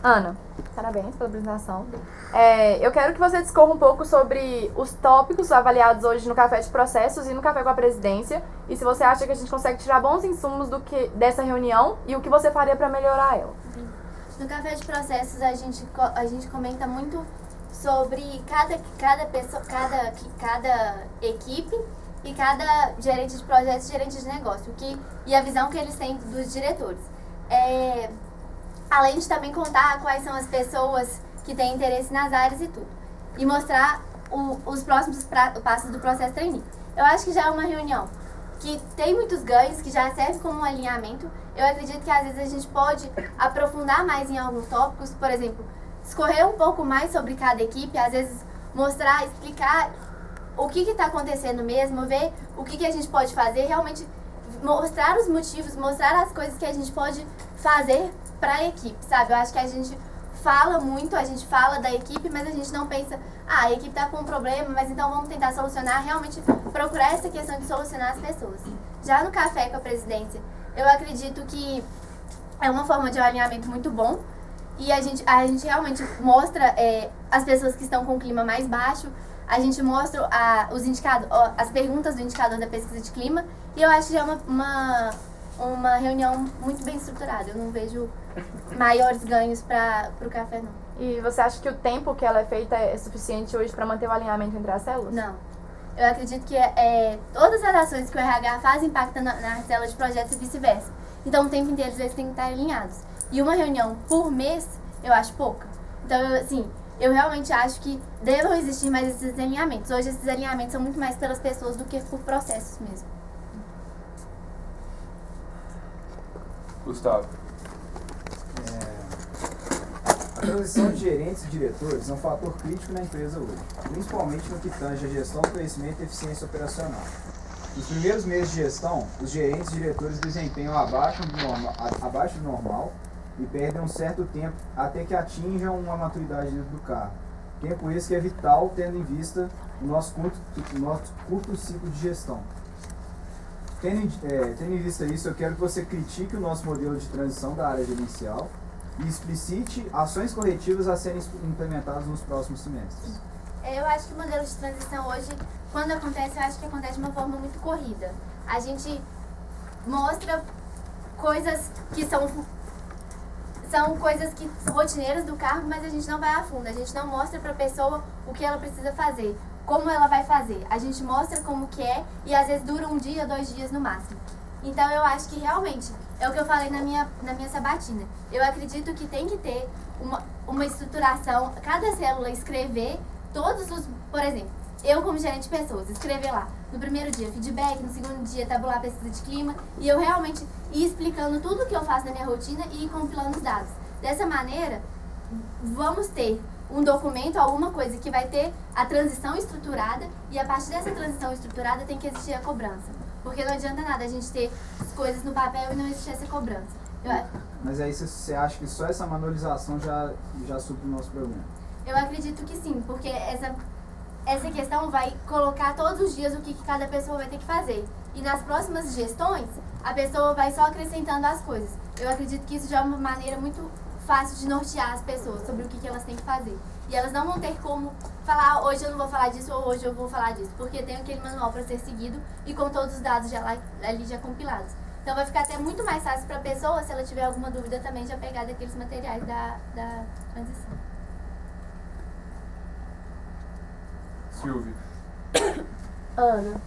Ana, parabéns pela apresentação. Eu quero que você discorra um pouco sobre os tópicos avaliados hoje no Café de Processos e no Café com a Presidência, e se você acha que a gente consegue tirar bons insumos dessa reunião e o que você faria para melhorar ela. No Café de Processos a gente comenta muito sobre cada pessoa, cada equipe e cada gerente de projetos e gerente de negócio, e a visão que eles têm dos diretores. Além de também contar quais são as pessoas que têm interesse nas áreas e tudo. E mostrar os próximos passos do processo trainee. Eu acho que já é uma reunião que tem muitos ganhos, que já serve como um alinhamento. Eu acredito que às vezes a gente pode aprofundar mais em alguns tópicos, por exemplo, escorrer um pouco mais sobre cada equipe, às vezes mostrar, explicar o que está acontecendo mesmo, ver o que a gente pode fazer, realmente mostrar os motivos, mostrar as coisas que a gente pode fazer para a equipe, sabe? Eu acho que a gente fala muito, a gente fala da equipe, mas a gente não pensa, a equipe está com um problema, mas então vamos tentar solucionar, realmente procurar essa questão de solucionar as pessoas. Já no Café com a Presidência, eu acredito que é uma forma de alinhamento muito bom, e a gente realmente mostra as pessoas que estão com o clima mais baixo, a gente mostra as perguntas do indicador da pesquisa de clima, e eu acho que é uma reunião muito bem estruturada. Eu não vejo maiores ganhos para o café, não. E você acha que o tempo que ela é feita é suficiente hoje para manter o alinhamento entre as células? Não. Eu acredito que todas as ações que o RH faz impactam na célula de projetos e vice-versa. Então, o tempo inteiro eles têm que estar alinhados. E uma reunião por mês, eu acho pouca. Então, eu realmente acho que devam existir mais esses alinhamentos. Hoje, esses alinhamentos são muito mais pelas pessoas do que por processos mesmo. Gustavo. A transição de gerentes e diretores é um fator crítico na empresa hoje, principalmente no que tange a gestão, conhecimento e eficiência operacional. Nos primeiros meses de gestão, os gerentes e diretores desempenham abaixo do normal e perdem um certo tempo até que atinjam uma maturidade dentro do cargo. Tempo esse que é vital, tendo em vista o nosso curto ciclo de gestão. Tendo em vista isso, eu quero que você critique o nosso modelo de transição da área gerencial e explicite ações corretivas a serem implementadas nos próximos semestres. Eu acho que o modelo de transição hoje, quando acontece, eu acho que acontece de uma forma muito corrida. A gente mostra coisas que são coisas que são rotineiras do cargo, mas a gente não vai a fundo. A gente não mostra para a pessoa o que ela precisa fazer, como ela vai fazer. A gente mostra como que é e às vezes dura 1 dia, 2 dias no máximo. Então eu acho que realmente, é o que eu falei na minha sabatina. Eu acredito que tem que ter uma estruturação, cada célula escrever por exemplo, eu como gerente de pessoas, escrever lá, no primeiro dia feedback, no segundo dia tabular a pesquisa de clima, e eu realmente ir explicando tudo o que eu faço na minha rotina e ir compilando os dados. Dessa maneira, vamos ter um documento, alguma coisa que vai ter a transição estruturada, e a partir dessa transição estruturada tem que existir a cobrança. Porque não adianta nada a gente ter as coisas no papel e não existir essa cobrança. Mas aí você acha que só essa manualização já supre o nosso problema? Eu acredito que sim, porque essa questão vai colocar todos os dias o que cada pessoa vai ter que fazer. E nas próximas gestões, a pessoa vai só acrescentando as coisas. Eu acredito que isso já é uma maneira muito fácil de nortear as pessoas sobre o que elas têm que fazer. E elas não vão ter como falar, hoje eu não vou falar disso ou hoje eu vou falar disso, porque tem aquele manual para ser seguido e com todos os dados ali já compilados. Então vai ficar até muito mais fácil para a pessoa, se ela tiver alguma dúvida também, já pegar daqueles materiais da transição. Silvia. Ana,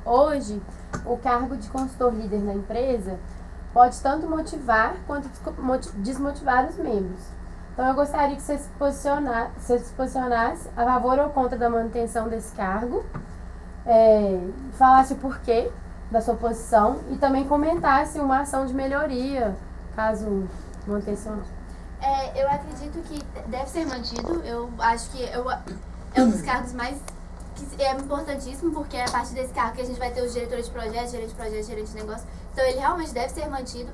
hoje o cargo de consultor líder na empresa pode tanto motivar quanto desmotivar os membros. Então eu gostaria que você se posicionasse a favor ou contra da manutenção desse cargo, falasse o porquê da sua posição e também comentasse uma ação de melhoria, caso manutenção. Eu acredito que deve ser mantido. Eu acho que é um dos cargos mais que é importantíssimo, porque é a partir desse cargo que a gente vai ter os diretores de projetos, gerente de negócio. Então ele realmente deve ser mantido.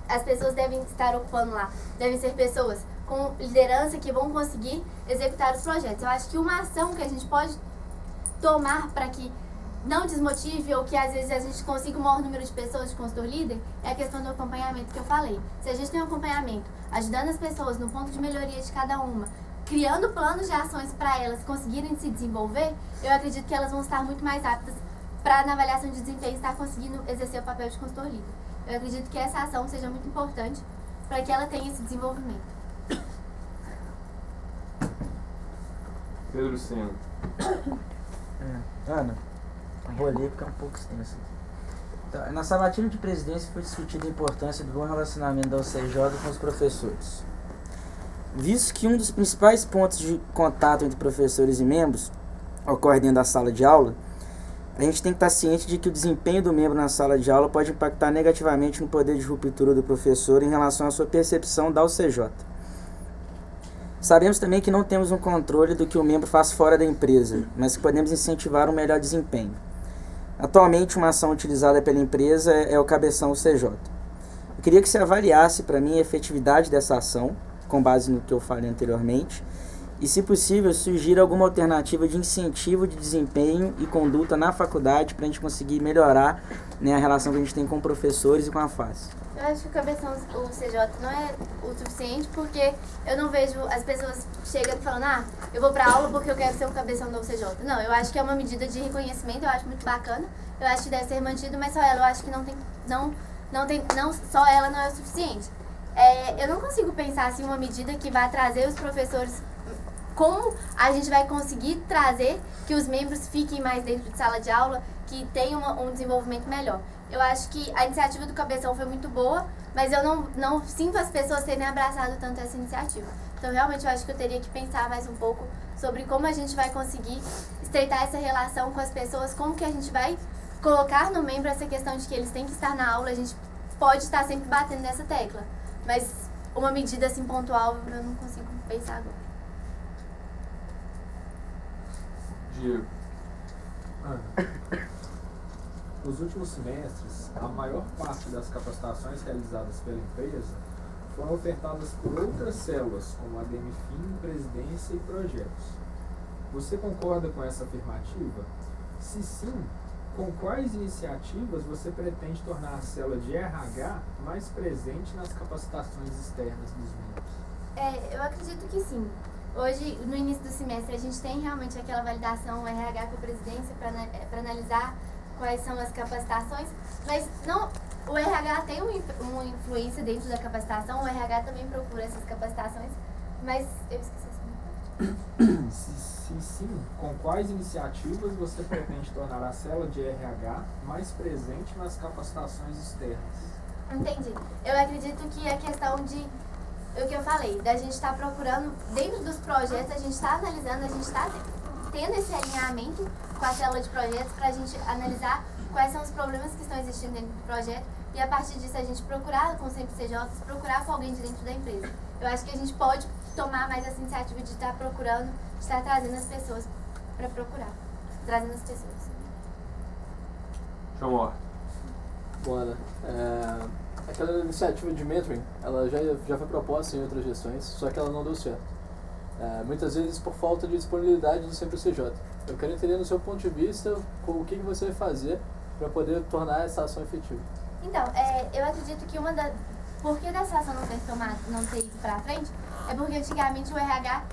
As pessoas devem estar ocupando lá. Devem ser pessoas com liderança que vão conseguir executar os projetos. Eu acho que uma ação que a gente pode tomar para que não desmotive ou que às vezes a gente consiga o maior número de pessoas de consultor líder é a questão do acompanhamento que eu falei. Se a gente tem um acompanhamento, ajudando as pessoas no ponto de melhoria de cada uma, criando planos de ações para elas conseguirem se desenvolver, eu acredito que elas vão estar muito mais aptas para, na avaliação de desempenho, estar conseguindo exercer o papel de consultor líder. Eu acredito que essa ação seja muito importante para que ela tenha esse desenvolvimento. Pedro Sena. Ana, vou ler porque é um pouco extenso aqui. Então, na sabatina de presidência foi discutida a importância do bom relacionamento da UCJ com os professores. Visto que um dos principais pontos de contato entre professores e membros ocorre dentro da sala de aula, a gente tem que estar ciente de que o desempenho do membro na sala de aula pode impactar negativamente no poder de ruptura do professor em relação à sua percepção da UCJ. Sabemos também que não temos um controle do que o membro faz fora da empresa, mas que podemos incentivar um melhor desempenho. Atualmente, uma ação utilizada pela empresa é o Cabeção UCJ. Eu queria que você avaliasse para mim a efetividade dessa ação, com base no que eu falei anteriormente, e, se possível, sugira alguma alternativa de incentivo de desempenho e conduta na faculdade para a gente conseguir melhorar, né, a relação que a gente tem com professores e com a FACE. Eu acho que o Cabeção UCJ não é o suficiente porque eu não vejo as pessoas chegando e falando eu vou pra aula porque eu quero ser um cabeção da UCJ. Não, eu acho que é uma medida de reconhecimento, eu acho muito bacana, eu acho que deve ser mantido, mas só ela, eu acho que só ela não é o suficiente. Eu não consigo pensar assim uma medida que vai trazer os professores. Como a gente vai conseguir trazer que os membros fiquem mais dentro de sala de aula, que tenham um desenvolvimento melhor? Eu acho que a iniciativa do Cabeção foi muito boa, mas eu não sinto as pessoas terem abraçado tanto essa iniciativa. Então, realmente, eu acho que eu teria que pensar mais um pouco sobre como a gente vai conseguir estreitar essa relação com as pessoas, como que a gente vai colocar no membro essa questão de que eles têm que estar na aula. A gente pode estar sempre batendo nessa tecla, mas uma medida assim pontual eu não consigo pensar agora. Diego. Nos últimos semestres, a maior parte das capacitações realizadas pela empresa foram ofertadas por outras células, como a DMFIM, Presidência e Projetos. Você concorda com essa afirmativa? Se sim, com quais iniciativas você pretende tornar a célula de RH mais presente nas capacitações externas dos membros? Eu acredito que sim. Hoje, no início do semestre, a gente tem realmente aquela validação RH com a presidência para analisar quais são as capacitações, mas não, o RH tem uma influência dentro da capacitação, o RH também procura essas capacitações, mas eu esqueci assim. Se sim, com quais iniciativas você pretende tornar a célula de RH mais presente nas capacitações externas? Entendi. Eu acredito que a questão de o que eu falei, da gente estar procurando, dentro dos projetos, a gente está analisando, a gente está tendo esse alinhamento com a célula de projetos para a gente analisar quais são os problemas que estão existindo dentro do projeto e, a partir disso, a gente procurar com o CNPCJ, procurar com alguém de dentro da empresa. Eu acho que a gente pode tomar mais essa iniciativa de estar procurando, de estar trazendo as pessoas para procurar, trazendo as pessoas. João Horta. Bora. Aquela iniciativa de mentoring, ela já foi proposta em outras gestões, só que ela não deu certo. Muitas vezes por falta de disponibilidade do CNPCJ. Eu quero entender no seu ponto de vista o que você vai fazer para poder tornar essa ação efetiva. Então, eu acredito que por que dessa ação não ter ido para frente, é porque antigamente o RH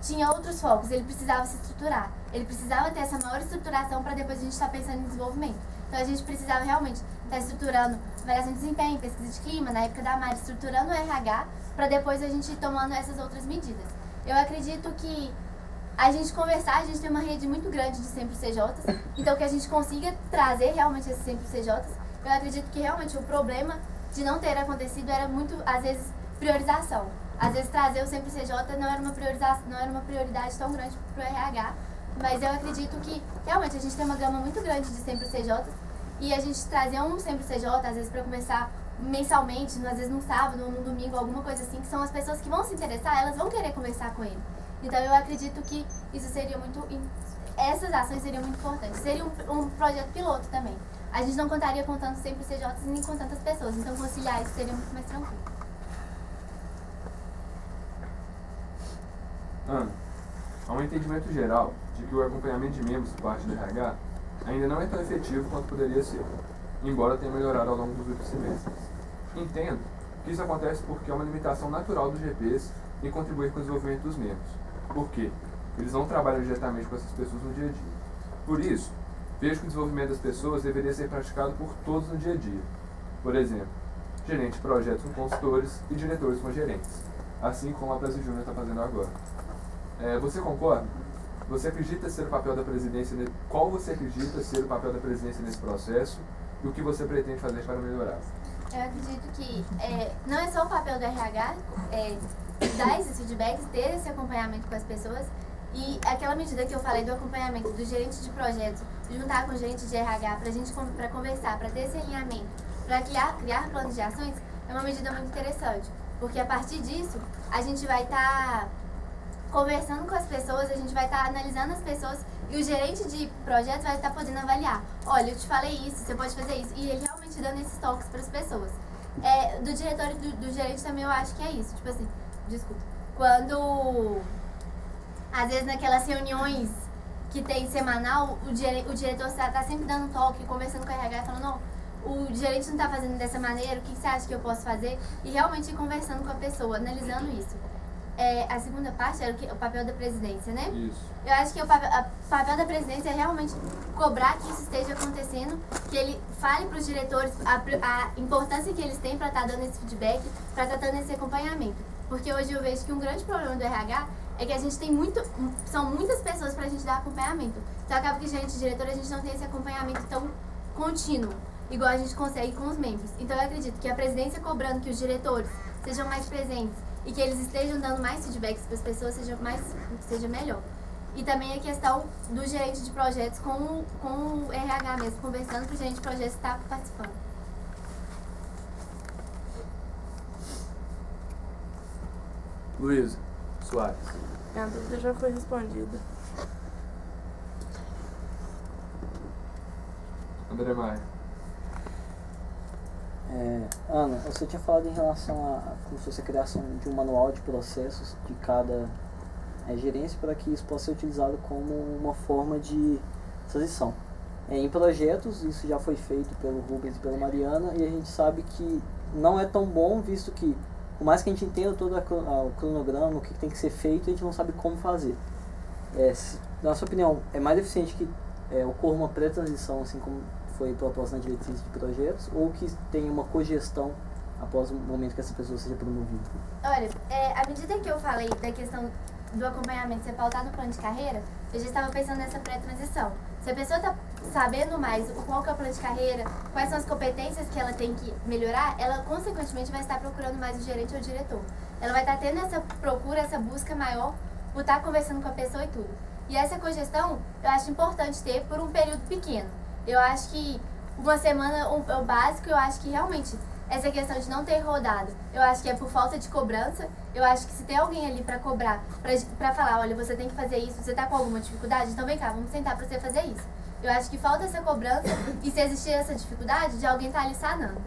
tinha outros focos, ele precisava se estruturar, ele precisava ter essa maior estruturação para depois a gente estar pensando em desenvolvimento. Então a gente precisava realmente estar estruturando avaliação de desempenho, pesquisa de clima, na época da Mari, estruturando o RH, para depois a gente ir tomando essas outras medidas. Eu acredito que a gente conversar, a gente tem uma rede muito grande de CNPCJs, então que a gente consiga trazer realmente esses CNPCJs. Eu acredito que realmente o problema de não ter acontecido era muito, às vezes, priorização. Às vezes trazer o CNPCJ não era uma prioridade tão grande para o RH, mas eu acredito que realmente a gente tem uma gama muito grande de CNPCJs e a gente trazer um CNPCJ, às vezes, para conversar mensalmente, às vezes num sábado ou num domingo, alguma coisa assim, que são as pessoas que vão se interessar, elas vão querer conversar com ele. Então eu acredito que isso seria essas ações seriam muito importantes. Seria um projeto piloto também. A gente não contaria com tantos CNPCJs nem com tantas pessoas, então conciliar isso seria muito mais tranquilo. Ana, há um entendimento geral de que o acompanhamento de membros por parte do RH ainda não é tão efetivo quanto poderia ser, embora tenha melhorado ao longo dos últimos semestres. Entendo que isso acontece porque é uma limitação natural dos GPs em contribuir com o desenvolvimento dos membros. Por quê? Eles não trabalham diretamente com essas pessoas no dia a dia. Por isso, vejo que o desenvolvimento das pessoas deveria ser praticado por todos no dia a dia. Por exemplo, gerente de projetos com consultores e diretores com gerentes, assim como a Brasil Júnior está fazendo agora. Você concorda? Você acredita ser o papel da presidência? Qual você acredita ser o papel da presidência nesse processo e o que você pretende fazer para melhorar? Eu acredito que não é só o papel do RH dar esses feedbacks, ter esse acompanhamento com as pessoas, e aquela medida que eu falei do acompanhamento do gerente de projetos, juntar com o gerente de RH para conversar, para ter esse alinhamento, para criar planos de ações, é uma medida muito interessante, porque a partir disso a gente vai estar conversando com as pessoas, a gente vai estar analisando as pessoas, e o gerente de projetos vai estar podendo avaliar. Olha, eu te falei isso, você pode fazer isso, e ele realmente dando esses toques para as pessoas. Do diretor e do gerente também eu acho que é isso, tipo assim, desculpa, quando às vezes naquelas reuniões que tem semanal, o diretor está sempre dando toque, conversando com a RH, falando, não, o gerente não está fazendo dessa maneira, o que você acha que eu posso fazer? E realmente ir conversando com a pessoa, analisando isso. A segunda parte era o papel da presidência, né? Isso. Eu acho que o papel da presidência é realmente cobrar que isso esteja acontecendo, que ele fale para os diretores a importância que eles têm para estar dando esse feedback, para estar dando esse acompanhamento. Porque hoje eu vejo que um grande problema do RH é que a gente tem são muitas pessoas para a gente dar acompanhamento. Então acaba que gerente e diretor a gente não tem esse acompanhamento tão contínuo, igual a gente consegue com os membros. Então eu acredito que a presidência cobrando que os diretores sejam mais presentes e que eles estejam dando mais feedbacks para as pessoas seja melhor. E também a questão do gerente de projetos com o RH mesmo, conversando com o gerente de projetos que está participando. Luísa Soares. A dúvida já foi respondida. André Maia. Ana, você tinha falado em relação a como se fosse a criação de um manual de processos de cada gerência para que isso possa ser utilizado como uma forma de transição. Em projetos, isso já foi feito pelo Rubens e pela Mariana, e a gente sabe que não é tão bom, visto que, por mais que a gente entenda todo o cronograma, o que tem que ser feito, a gente não sabe como fazer. Na sua opinião, é mais eficiente que ocorra uma pré-transição, assim como foi proposta na diretriz de projetos, ou que tenha uma cogestão após o momento que essa pessoa seja promovida? Olha, à medida que eu falei da questão do acompanhamento ser pautado no plano de carreira, eu já estava pensando nessa pré-transição. Se a pessoa está sabendo mais qual que é o plano de carreira, quais são as competências que ela tem que melhorar, ela consequentemente vai estar procurando mais o gerente ou o diretor. Ela vai estar tendo essa procura, essa busca maior por estar conversando com a pessoa e tudo. E essa cogestão eu acho importante ter por um período pequeno. Eu acho que uma semana é o básico, eu acho que realmente essa questão de não ter rodado, eu acho que é por falta de cobrança. Eu acho que se tem alguém ali pra cobrar, pra falar, olha, você tem que fazer isso, você tá com alguma dificuldade, então vem cá, vamos sentar pra você fazer isso. Eu acho que falta essa cobrança e se existir essa dificuldade, de alguém tá ali sanando.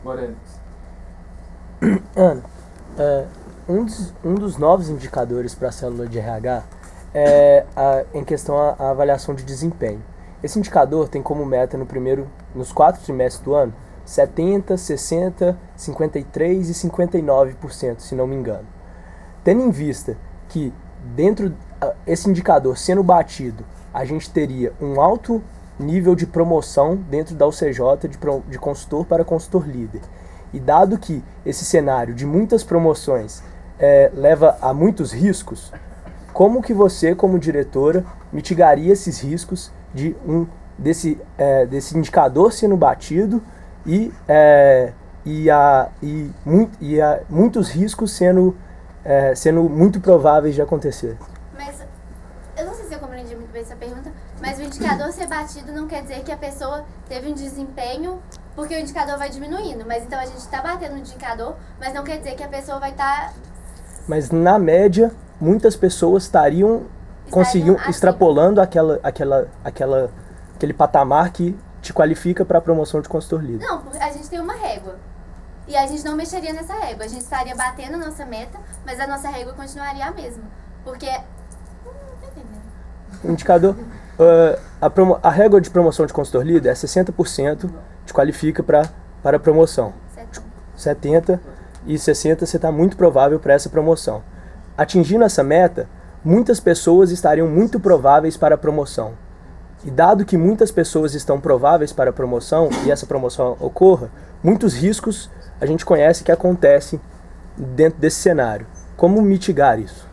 Moreno. Ana, um dos novos indicadores para a célula de RH é em questão a avaliação de desempenho. Esse indicador tem como meta nos 4 trimestres do ano 70%, 60%, 53% e 59%, se não me engano. Tendo em vista que dentro esse indicador sendo batido, a gente teria um alto nível de promoção dentro da UCJ de consultor para consultor líder. E dado que esse cenário de muitas promoções leva a muitos riscos, como que você, como diretora, mitigaria esses riscos desse indicador sendo batido e muitos riscos sendo muito prováveis de acontecer? Mas eu não sei se eu compreendi muito bem essa pergunta, mas o indicador ser batido não quer dizer que a pessoa teve um desempenho, porque o indicador vai diminuindo. Mas então a gente está batendo no indicador, mas não quer dizer que a pessoa vai estar... Mas na média, muitas pessoas estariam extrapolando aquele patamar que te qualifica para a promoção de consultor líder. Não, a gente tem uma régua. E a gente não mexeria nessa régua. A gente estaria batendo a nossa meta, mas a nossa régua continuaria a mesma. Porque O indicador, a régua de promoção de consultor líder é 60% te qualifica para a promoção. 70 e 60 você está muito provável para essa promoção. Atingindo essa meta, muitas pessoas estariam muito prováveis para a promoção. E dado que muitas pessoas estão prováveis para a promoção e essa promoção ocorra, muitos riscos a gente conhece que acontecem dentro desse cenário. Como mitigar isso?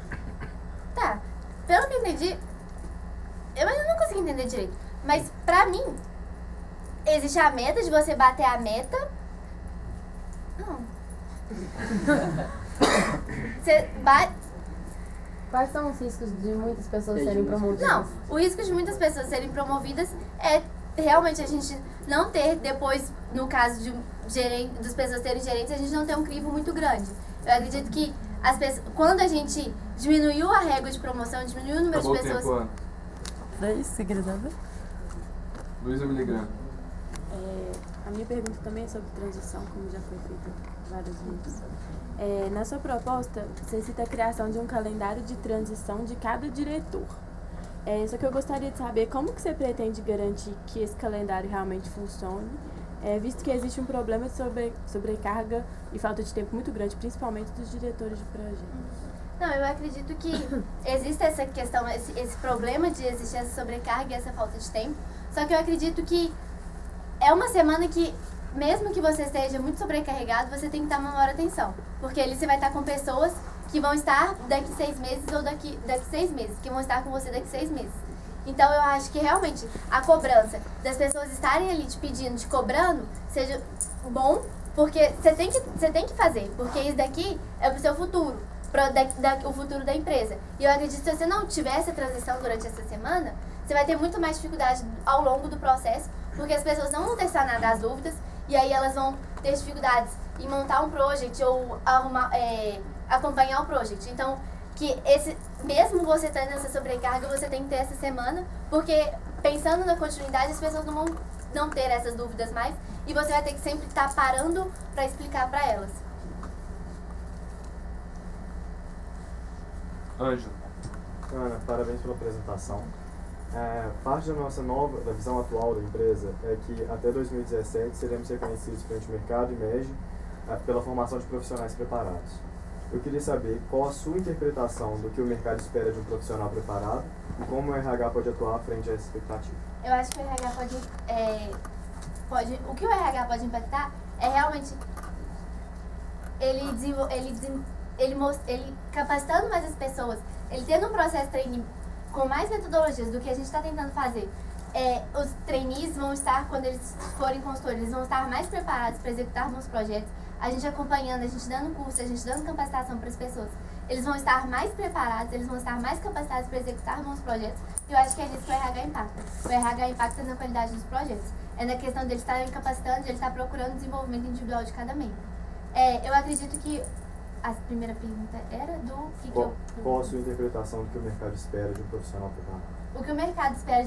Tá, pelo que eu entendi, eu ainda não consegui entender direito, mas pra mim, existe a meta de você bater a meta. Não. Você bate. Quais são os riscos de muitas pessoas serem promovidas? Não, o risco de muitas pessoas serem promovidas é realmente a gente não ter depois, no caso de gerente, das pessoas serem gerentes, a gente não ter um crivo muito grande. Eu acredito que as pessoas, quando a gente diminuiu a régua de promoção, diminuiu o número Acabou de pessoas. o tempo, Ana. Daí, você queria saber? Luísa Miligrama. A minha pergunta também é sobre transição, como já foi feita várias vezes. Na sua proposta, você cita a criação de um calendário de transição de cada diretor. Só que eu gostaria de saber como que você pretende garantir que esse calendário realmente funcione, visto que existe um problema de sobrecarga e falta de tempo muito grande, principalmente dos diretores de projetos. Não, eu acredito que existe essa questão, esse problema de existir essa sobrecarga e essa falta de tempo. Só que eu acredito que é uma semana que, mesmo que você esteja muito sobrecarregado, você tem que estar uma maior atenção. Porque ali você vai estar com pessoas que vão estar daqui 6 meses ou daqui 6 meses, que vão estar com você daqui 6 meses. Então eu acho que realmente a cobrança das pessoas estarem ali te pedindo, te cobrando, seja bom, porque você tem que fazer, porque isso daqui é pro seu futuro, o futuro da empresa. E eu acredito que se você não tiver essa transição durante essa semana, você vai ter muito mais dificuldade ao longo do processo, porque as pessoas não vão ter sanado das dúvidas, e aí elas vão ter dificuldades em montar um project ou acompanhar o project. Então, que mesmo você tendo essa sobrecarga, você tem que ter essa semana, porque pensando na continuidade, as pessoas não vão não ter essas dúvidas mais, e você vai ter que sempre estar parando para explicar para elas. Ângelo. Ana, parabéns pela apresentação. Parte da visão atual da empresa é que até 2017 seremos reconhecidos frente ao mercado e MEG pela formação de profissionais preparados. Eu queria saber qual a sua interpretação do que o mercado espera de um profissional preparado e como o RH pode atuar frente a essa expectativa. Eu acho que o RH o que o RH pode impactar é realmente ele capacitando mais as pessoas, ele tendo um processo de training com mais metodologias do que a gente está tentando fazer. Os trainees vão estar, quando eles forem consultores, eles vão estar mais preparados para executar bons projetos. A gente acompanhando, a gente dando curso, a gente dando capacitação para as pessoas. Eles vão estar mais preparados, eles vão estar mais capacitados para executar bons projetos. E eu acho que é nisso que o RH impacta. O RH impacta na qualidade dos projetos. É na questão deles estarem capacitando, de eles estar procurando desenvolvimento individual de cada membro. Eu acredito que a primeira pergunta era do qual a sua interpretação do que o mercado espera de um profissional preparado? O que o mercado espera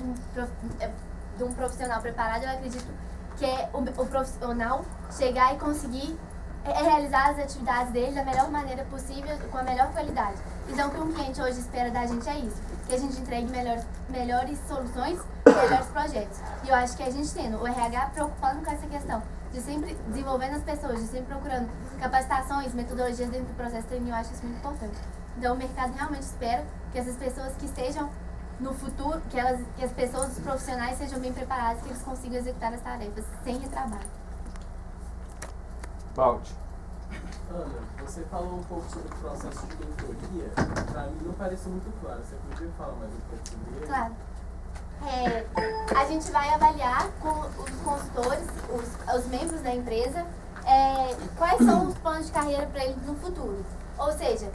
de um profissional preparado, eu acredito que é o profissional chegar e conseguir realizar as atividades dele da melhor maneira possível, com a melhor qualidade. Então, o que um cliente hoje espera da gente é isso, que a gente entregue melhores soluções, melhores projetos. E eu acho que a gente tendo o RH preocupando com essa questão, de sempre desenvolvendo as pessoas, de sempre procurando capacitações, metodologias dentro do processo de training, eu acho isso muito importante. Então, o mercado realmente espera que essas pessoas que estejam no futuro, que as pessoas, os profissionais sejam bem preparados, que eles consigam executar as tarefas sem retrabalho. Balti. Ana, você falou um pouco sobre o processo de mentoria. Para mim não pareceu muito claro. Você podia falar mais um pouco sobre ele? Claro. A gente vai avaliar com os consultores, os membros da empresa, quais são os planos de carreira para eles no futuro. Ou seja,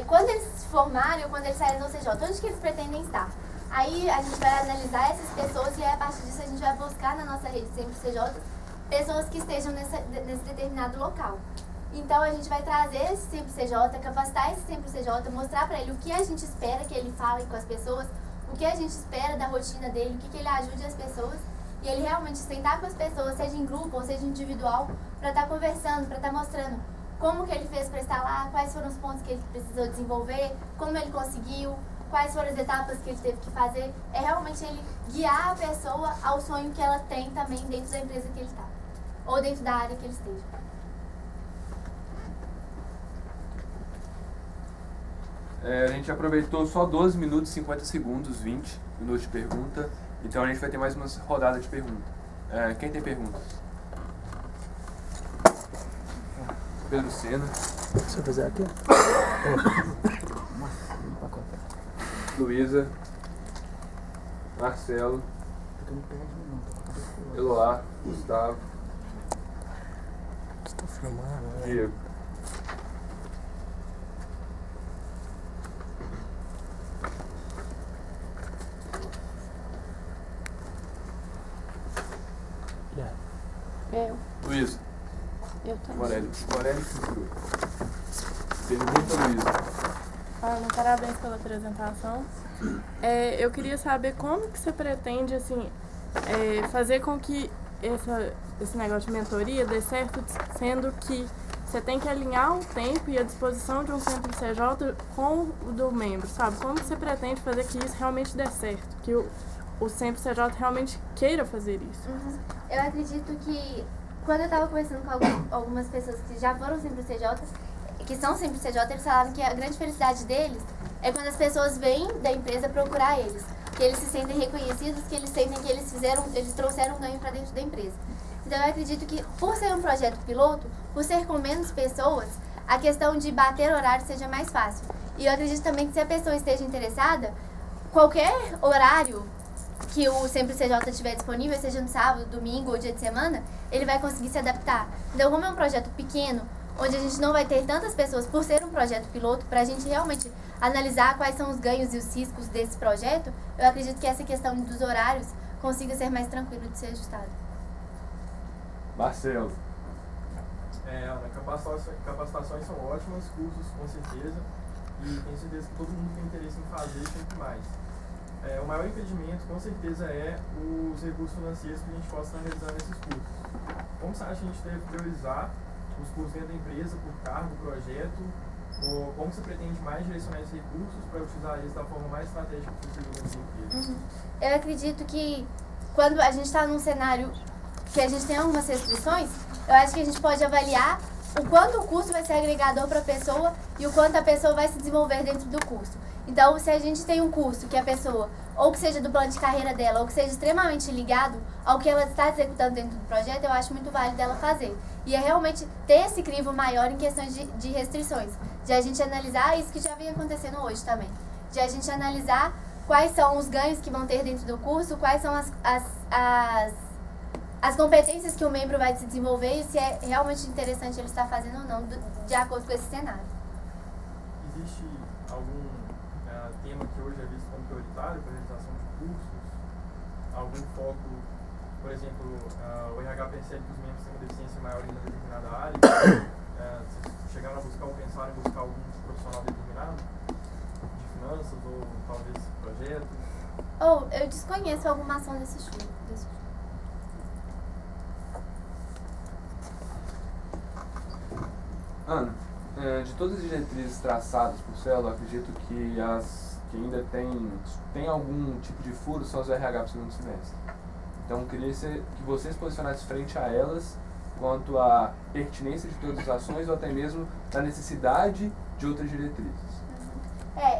quando eles se formarem ou quando eles saírem do CJ, onde que eles pretendem estar? Aí a gente vai analisar essas pessoas e aí, a partir disso a gente vai buscar na nossa rede sempre CJ pessoas que estejam nesse determinado local. Então a gente vai trazer esse sempre CJ, capacitar esse sempre CJ, mostrar para ele o que a gente espera que ele fale com as pessoas, o que a gente espera da rotina dele, o que ele ajude as pessoas, e ele realmente sentar com as pessoas, seja em grupo ou seja individual, para estar conversando, para estar mostrando como que ele fez para estar lá, quais foram os pontos que ele precisou desenvolver, como ele conseguiu, quais foram as etapas que ele teve que fazer. É realmente ele guiar a pessoa ao sonho que ela tem também dentro da empresa que ele está. Ou dentro da área que ele esteja. A gente aproveitou só 12 minutos e 50 segundos, 20 minutos de pergunta. Então a gente vai ter mais uma rodada de pergunta. Quem tem perguntas? Pedro Sena. Deixa eu fazer aqui. Luísa. Marcelo. Eloá. Gustavo. Você tá filmando, né? Diego. Eu. Luísa. Eu também. Morelli Cintura. Pergunta, Luísa. Ana, parabéns pela apresentação. Eu queria saber como que você pretende, assim, fazer com que esse negócio de mentoria dê certo, sendo que você tem que alinhar o tempo e a disposição de um centro CJ com o do membro, sabe? Como que você pretende fazer que isso realmente dê certo? Que o centro CJ realmente queira fazer isso? Eu acredito que, quando eu estava conversando com algumas pessoas que já foram sempre CJ, que são sempre CJ, eles falaram que a grande felicidade deles é quando as pessoas vêm da empresa procurar eles, que eles se sentem reconhecidos, que eles sentem que eles trouxeram um ganho para dentro da empresa. Então eu acredito que, por ser um projeto piloto, por ser com menos pessoas, a questão de bater horário seja mais fácil. E eu acredito também que, se a pessoa esteja interessada, qualquer horário que o Sempre CJ estiver disponível, seja no sábado, domingo ou dia de semana, ele vai conseguir se adaptar. Então, como é um projeto pequeno, onde a gente não vai ter tantas pessoas por ser um projeto piloto, para a gente realmente analisar quais são os ganhos e os riscos desse projeto, eu acredito que essa questão dos horários consiga ser mais tranquilo de ser ajustado. Marcelo. Ana, capacitações são ótimas, cursos com certeza, e tenho certeza que todo mundo tem interesse em fazer sempre mais. O maior impedimento, com certeza, é os recursos financeiros que a gente possa estar realizando nesses cursos. Como você acha que a gente deve priorizar os cursos dentro da empresa por cargo, projeto, ou como você pretende mais direcionar esses recursos para utilizar eles da forma mais estratégica possível dentro da empresa? Eu acredito que, quando a gente está num cenário que a gente tem algumas restrições, eu acho que a gente pode avaliar o quanto o curso vai ser agregador para a pessoa e o quanto a pessoa vai se desenvolver dentro do curso. Então, se a gente tem um curso que a pessoa, ou que seja do plano de carreira dela, ou que seja extremamente ligado ao que ela está executando dentro do projeto, eu acho muito válido ela fazer. E é realmente ter esse crivo maior em questões de restrições. De a gente analisar isso que já vem acontecendo hoje também. De a gente analisar quais são os ganhos que vão ter dentro do curso, quais são as competências que o membro vai se desenvolver e se é realmente interessante ele estar fazendo ou não, de acordo com esse cenário. Existe algum tema que hoje é visto como prioritário para a realização de cursos? Algum foco, por exemplo, o RH percebe que os membros têm uma deficiência maior em uma determinada área? Vocês chegaram a buscar ou pensaram em buscar algum profissional determinado? De finanças ou talvez projetos? Eu desconheço alguma ação desse tipo. Ana, de todas as diretrizes traçadas por Celo, acredito que as que ainda tem algum tipo de furo são as do RH para o segundo semestre. Então, queria que vocês posicionassem frente a elas quanto à pertinência de todas as ações ou até mesmo da necessidade de outras diretrizes.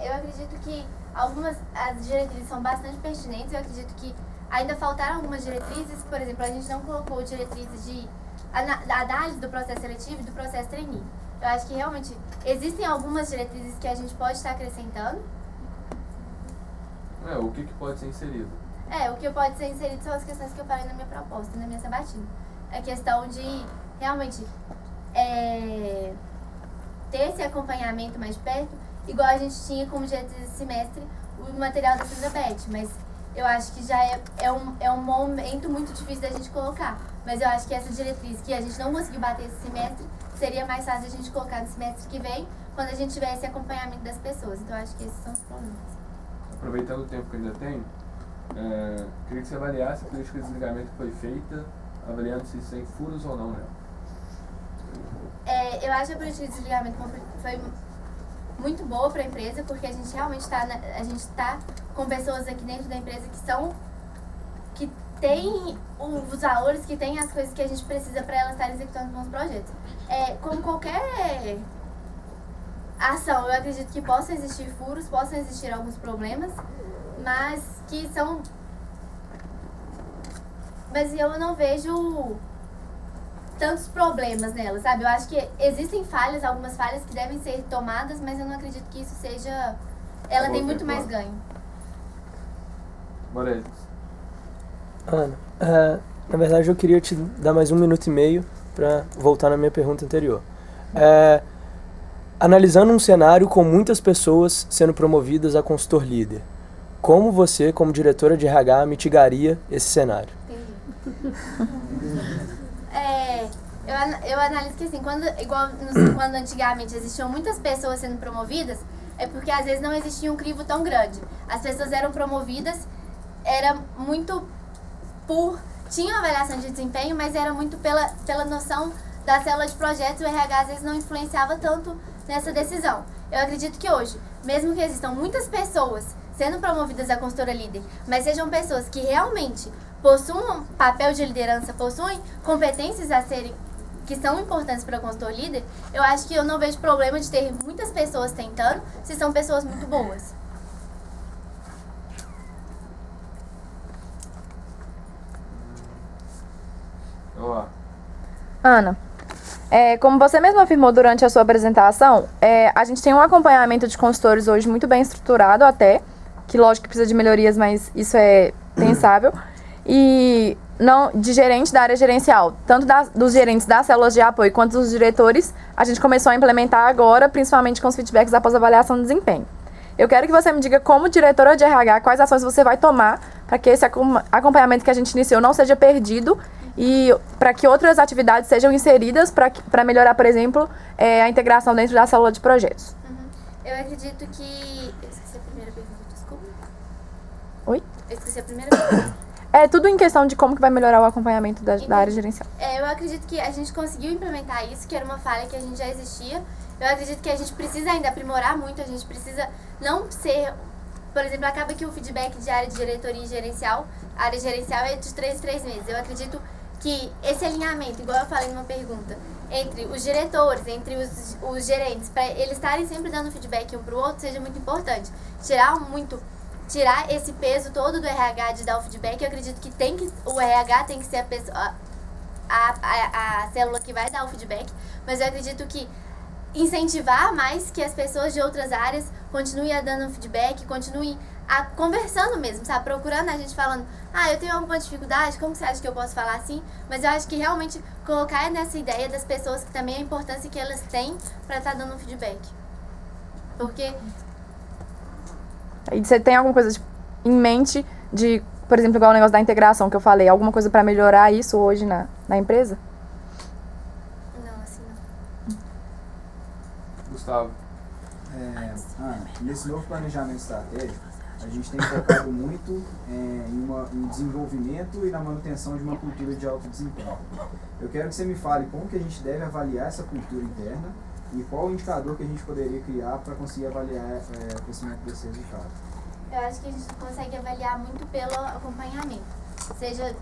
Eu acredito que as diretrizes são bastante pertinentes. Eu acredito que ainda faltaram algumas diretrizes. Por exemplo, a gente não colocou diretrizes de análise do processo seletivo e do processo trainee. Eu acho que realmente existem algumas diretrizes que a gente pode estar acrescentando. O que pode ser inserido? O que pode ser inserido são as questões que eu falei na minha proposta, na minha sabatina. A questão de realmente ter esse acompanhamento mais de perto, igual a gente tinha como diretriz esse semestre o material da Sandra Beth, mas eu acho que já é um momento muito difícil da gente colocar. Mas eu acho que essa diretriz que a gente não conseguiu bater esse semestre, seria mais fácil a gente colocar no semestre que vem, quando a gente tiver esse acompanhamento das pessoas. Então eu acho que esses são os problemas. Aproveitando o tempo que ainda tem, queria que você avaliasse a política de desligamento que foi feita, avaliando se tem furos ou não nela. Eu acho que a política de desligamento foi muito boa para a empresa, porque a gente realmente está com pessoas aqui dentro da empresa que têm os valores, que têm as coisas que a gente precisa para elas estarem executando bons projetos. Como qualquer ação, eu acredito que possam existir furos, possam existir alguns problemas, mas eu não vejo tantos problemas nela, sabe? Eu acho que existem falhas, algumas falhas que devem ser tomadas, mas eu não acredito que isso seja... Ela tem muito mais ganho. Morelos. Ana, na verdade eu queria te dar mais 1 minuto e meio para voltar na minha pergunta anterior. Analisando um cenário com muitas pessoas sendo promovidas a consultor líder, como você, como diretora de RH, mitigaria esse cenário? Eu analiso que assim, quando antigamente existiam muitas pessoas sendo promovidas, é porque às vezes não existia um crivo tão grande. As pessoas eram promovidas, era muito tinha uma avaliação de desempenho, mas era muito pela noção da célula de projetos, o RH às vezes não influenciava tanto nessa decisão. Eu acredito que hoje, mesmo que existam muitas pessoas sendo promovidas a consultora líder, mas sejam pessoas que realmente possuam papel de liderança, possuem competências que são importantes para o consultor líder, eu acho que eu não vejo problema de ter muitas pessoas tentando, se são pessoas muito boas. Olá. Ana, como você mesmo afirmou durante a sua apresentação, a gente tem um acompanhamento de consultores hoje muito bem estruturado até, que lógico que precisa de melhorias, mas isso é pensável, e não de gerente da área gerencial, tanto dos gerentes das células de apoio quanto dos diretores, a gente começou a implementar agora, principalmente com os feedbacks após a avaliação de desempenho. Eu quero que você me diga, como diretora de RH, quais ações você vai tomar para que esse acompanhamento que a gente iniciou não seja perdido e para que outras atividades sejam inseridas para melhorar, por exemplo, a integração dentro da célula de projetos. Eu acredito que... Eu esqueci a primeira pergunta, desculpa. Oi? Eu esqueci a primeira pergunta. É tudo em questão de como que vai melhorar o acompanhamento da área gerencial. Eu acredito que a gente conseguiu implementar isso, que era uma falha que a gente já existia. Eu acredito que a gente precisa ainda aprimorar muito, a gente precisa não ser... Por exemplo, acaba que o feedback de área de diretoria e gerencial, a área gerencial é de 3 em 3 meses. Eu acredito que esse alinhamento, igual eu falei numa pergunta, entre os diretores, entre os gerentes, para eles estarem sempre dando feedback um para o outro, seja muito importante. Tirar esse peso todo do RH de dar o feedback, eu acredito que o RH tem que ser a pessoa, a célula que vai dar o feedback, mas eu acredito que incentivar mais que as pessoas de outras áreas continuem dando feedback, continuem conversando mesmo, sabe? Procurando a gente falando, eu tenho alguma dificuldade, como você acha que eu posso falar assim? Mas eu acho que realmente colocar nessa ideia das pessoas que também a importância que elas têm para estar dando um feedback. Porque... E você tem alguma coisa em mente de, por exemplo, igual o negócio da integração que eu falei, alguma coisa para melhorar isso hoje na empresa? Não, assim não. Gustavo. Nesse novo planejamento estratégico, a gente tem focado muito em desenvolvimento e na manutenção de uma cultura de alto desempenho. Eu quero que você me fale como que a gente deve avaliar essa cultura interna e qual o indicador que a gente poderia criar para conseguir avaliar o crescimento desse resultado. Eu acho que a gente consegue avaliar muito pelo acompanhamento. Seja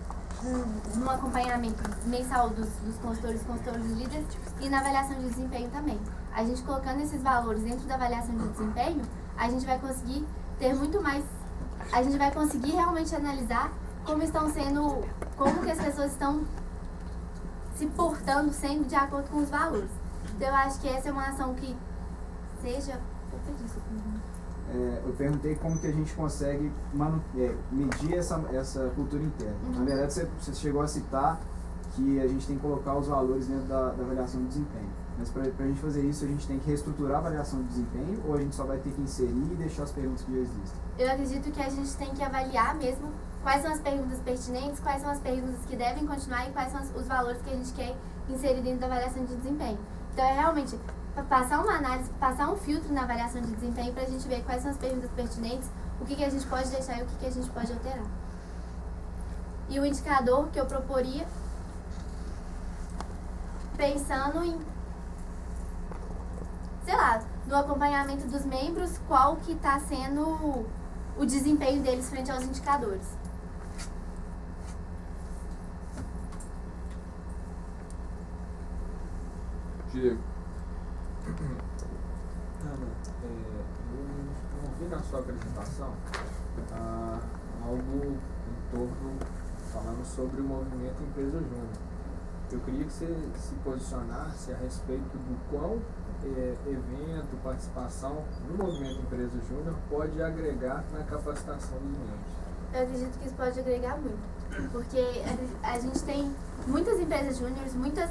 no acompanhamento mensal dos consultores líderes e na avaliação de desempenho também. A gente colocando esses valores dentro da avaliação de desempenho, a gente vai conseguir ter muito mais... A gente vai conseguir realmente analisar como que as pessoas estão se portando sempre de acordo com os valores. Então eu acho que essa é uma ação que seja... Eu perguntei como que a gente consegue medir essa cultura interna. Na verdade, você chegou a citar que a gente tem que colocar os valores dentro da avaliação de desempenho. Mas para a gente fazer isso, a gente tem que reestruturar a avaliação de desempenho ou a gente só vai ter que inserir e deixar as perguntas que já existem? Eu acredito que a gente tem que avaliar mesmo quais são as perguntas pertinentes, quais são as perguntas que devem continuar e quais são os valores que a gente quer inserir dentro da avaliação de desempenho. Então é realmente passar uma análise, passar um filtro na avaliação de desempenho para a gente ver quais são as perguntas pertinentes, o que a gente pode deixar e o que a gente pode alterar. E o indicador que eu proporia, pensando em, sei lá, no acompanhamento dos membros, qual que está sendo o desempenho deles frente aos indicadores. Diego. Ana, eu ouvi na sua apresentação algo em torno, falando sobre o movimento Empresa Júnior. Eu queria que você se posicionasse a respeito do quão evento, participação no movimento Empresa Júnior pode agregar na capacitação dos membros. Eu acredito que isso pode agregar muito, porque a gente tem muitas empresas júniores, muitas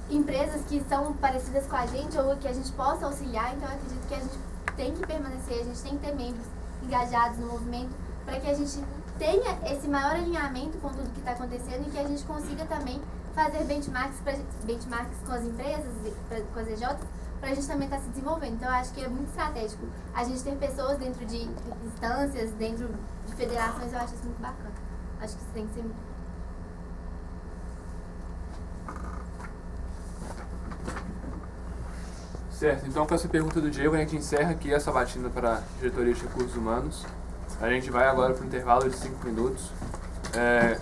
empresas que são parecidas com a gente ou que a gente possa auxiliar, então eu acredito que a gente tem que permanecer, a gente tem que ter membros engajados no movimento para que a gente tenha esse maior alinhamento com tudo que está acontecendo e que a gente consiga também fazer benchmarks com as empresas, com as EJs, para a gente também estar se desenvolvendo. Então eu acho que é muito estratégico a gente ter pessoas dentro de instâncias, dentro de federações, eu acho isso muito bacana. Acho que isso tem que ser muito. Certo, então com essa pergunta do Diego a gente encerra aqui essa batida para a Diretoria de Recursos Humanos. A gente vai agora para o intervalo de 5 minutos.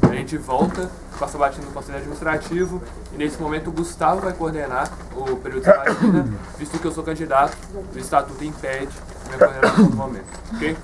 A gente volta com essa batida no Conselho Administrativo e nesse momento o Gustavo vai coordenar o período de batida, visto que eu sou candidato, o Estatuto impede minha coordenação no momento, ok?